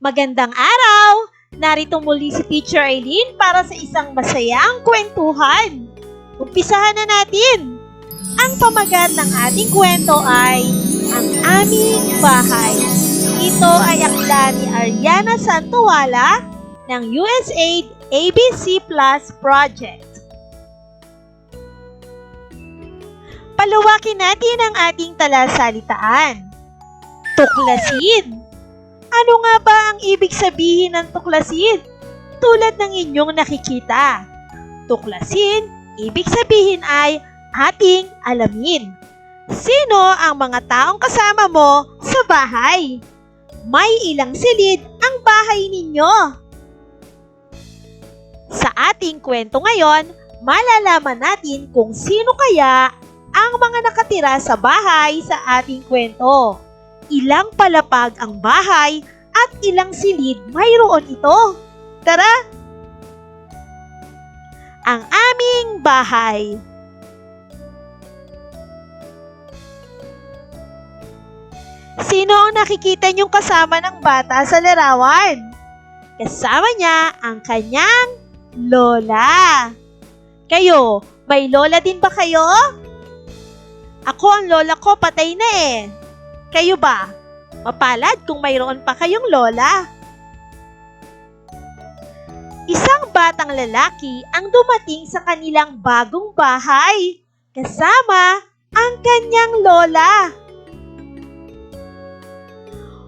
Magandang araw! Narito muli si Teacher Eileen para sa isang masayang kwentuhan. Umpisahan na natin! Ang pamagat ng ating kwento ay Ang Aming Bahay. Ito ay akda ni Ariana Santuala ng USAID ABC Plus Project. Palawakin natin ang ating talasalitaan. Tuklasin. Ano nga ba ang ibig sabihin ng tuklasin? Tulad ng inyong nakikita. Tuklasin, ibig sabihin ay ating alamin. Sino ang mga taong kasama mo sa bahay? May ilang silid ang bahay ninyo? Sa ating kwento ngayon, malalaman natin kung sino kaya ang mga nakatira sa bahay sa ating kwento. Ilang palapag ang bahay at ilang silid mayroon ito. Tara! Ang aming bahay. Sino ang nakikita niyong kasama ng bata sa larawan? Kasama niya ang kanyang lola. Kayo, may lola din ba kayo? Ako ang lola ko patay na eh. Kayo ba? Mapalad kung mayroon pa kayong lola. Isang batang lalaki ang dumating sa kanilang bagong bahay, kasama ang kanyang lola.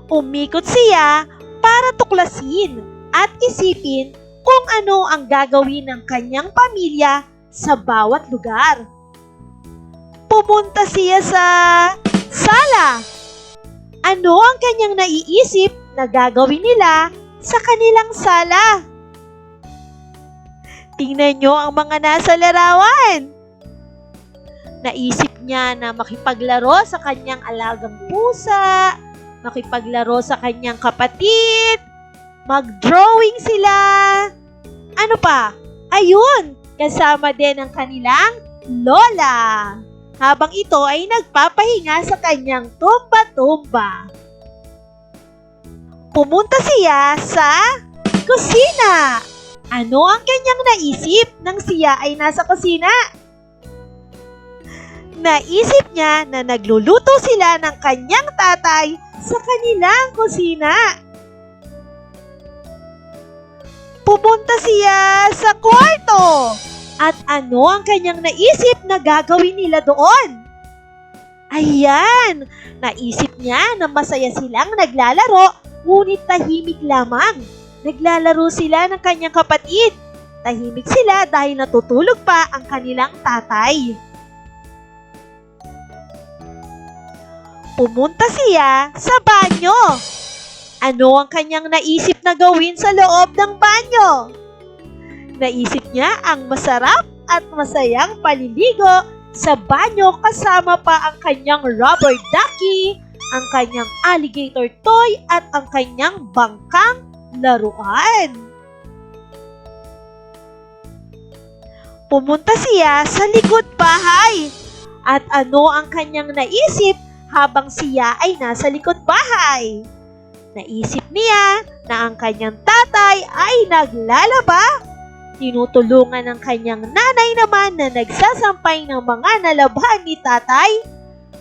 Umikot siya para tuklasin at isipin kung ano ang gagawin ng kanyang pamilya sa bawat lugar. Pumunta siya sa sala. Ano ang kanyang naiisip na gagawin nila sa kanilang sala? Tingnan nyo ang mga nasa larawan. Naisip niya na makipaglaro sa kanyang alagang pusa, makipaglaro sa kanyang kapatid, mag-drawing sila. Ano pa? Ayun, kasama din ang kanilang lola. Habang ito ay nagpapahinga sa kanyang tumba-tumba. Pumunta siya sa kusina. Ano ang kanyang naisip nang siya ay nasa kusina? Naisip niya na nagluluto sila ng kanyang tatay sa kanilang kusina. Pumunta siya sa kwarto. At ano ang kanyang naisip na gagawin nila doon? Ayan! Naisip niya na masaya silang naglalaro, ngunit tahimik lamang. Naglalaro sila ng kanyang kapatid. Tahimik sila dahil natutulog pa ang kanilang tatay. Pumunta siya sa banyo. Ano ang kanyang naisip na gawin sa loob ng banyo? Naisip niya ang masarap at masayang paliligo sa banyo kasama pa ang kanyang rubber ducky, ang kanyang alligator toy at ang kanyang bangkang laruan. Pumunta siya sa likod bahay. At ano ang kanyang naisip habang siya ay nasa likod bahay? Naisip niya na ang kanyang tatay ay naglalaba. Tinutulungan ng kanyang nanay naman na nagsasampay ng mga nalabahan ni tatay,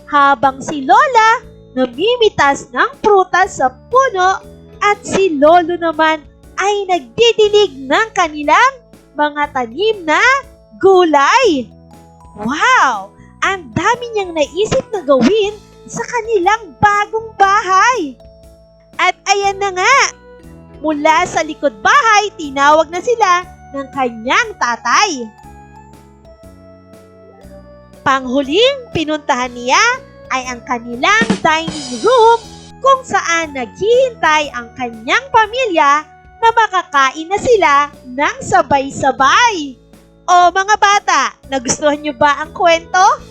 habang si lola namimitas ng prutas sa puno at si lolo naman ay nagdidilig ng kanilang mga tanim na gulay. Wow! Ang dami niyang naisip na gawin sa kanilang bagong bahay. At ayan na nga, mula sa likod bahay, tinawag na sila ng kanyang tatay. Panghuling pinuntahan niya ay ang kanilang dining room kung saan naghihintay ang kanyang pamilya na makakain na sila ng sabay-sabay. O mga bata, nagustuhan niyo ba ang kwento?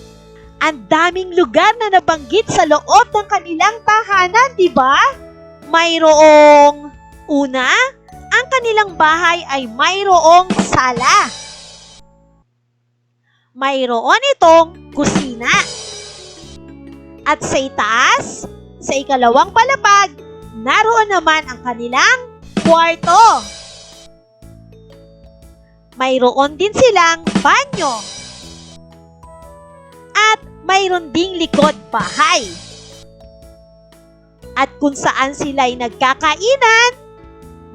Ang daming lugar na nabanggit sa loob ng kanilang tahanan, di ba? Mayroong una, ang kanilang bahay ay mayroong sala. Mayroon itong kusina. At sa itaas, sa ikalawang palapag, naroon naman ang kanilang kwarto. Mayroon din silang banyo. At mayroon ding likod bahay. At kung saan sila'y nagkakainan,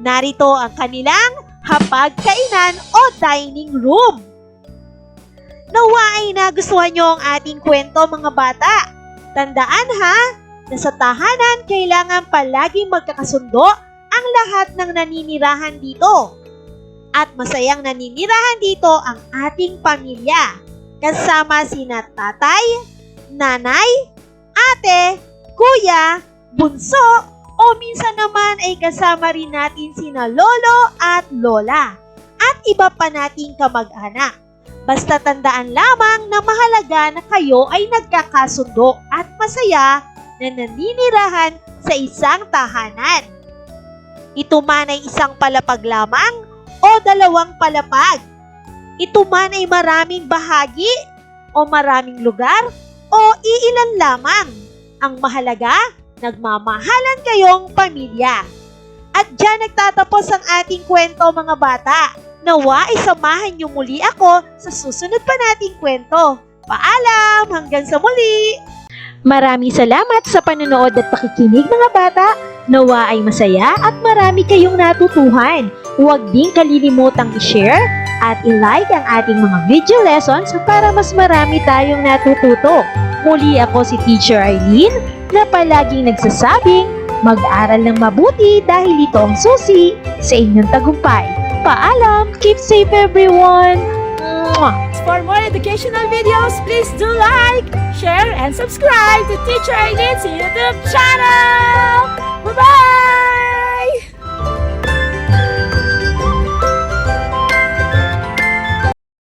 narito ang kanilang hapagkainan o dining room. Nawa ay nagustuhan nyo ang ating kwento mga bata. Tandaan ha, na sa tahanan kailangan palaging magkakasundo ang lahat ng naninirahan dito. At masayang naninirahan dito ang ating pamilya. Kasama sina tatay, nanay, ate, kuya, bunso, o minsan naman ay kasama rin natin sina lolo at lola. At iba pa nating kamag-anak. Basta tandaan lamang na mahalaga na kayo ay nagkakasundo at masaya na naninirahan sa isang tahanan. Ito man ay isang palapag lamang o dalawang palapag. Ito man ay maraming bahagi o maraming lugar o iilan lamang. Ang mahalaga, nagmamahalan kayong pamilya. At dyan nagtatapos ang ating kwento mga bata. Nawa ay samahan niyo muli ako sa susunod pa nating kwento. Paalam! Hanggang sa muli! Maraming salamat sa panonood at pakikinig mga bata. Nawa ay masaya at marami kayong natutuhan. Huwag din kalilimutang i-share at i-like ang ating mga video lessons para mas marami tayong natututo. Muli ako si Teacher Arlene na palaging nagsasabing mag-aral ng mabuti dahil ito ang susi sa inyong tagumpay. Paalam! Keep safe everyone! Mwah! For more educational videos, please do like, share, and subscribe to Teacher Arlene's YouTube channel! Bye-bye!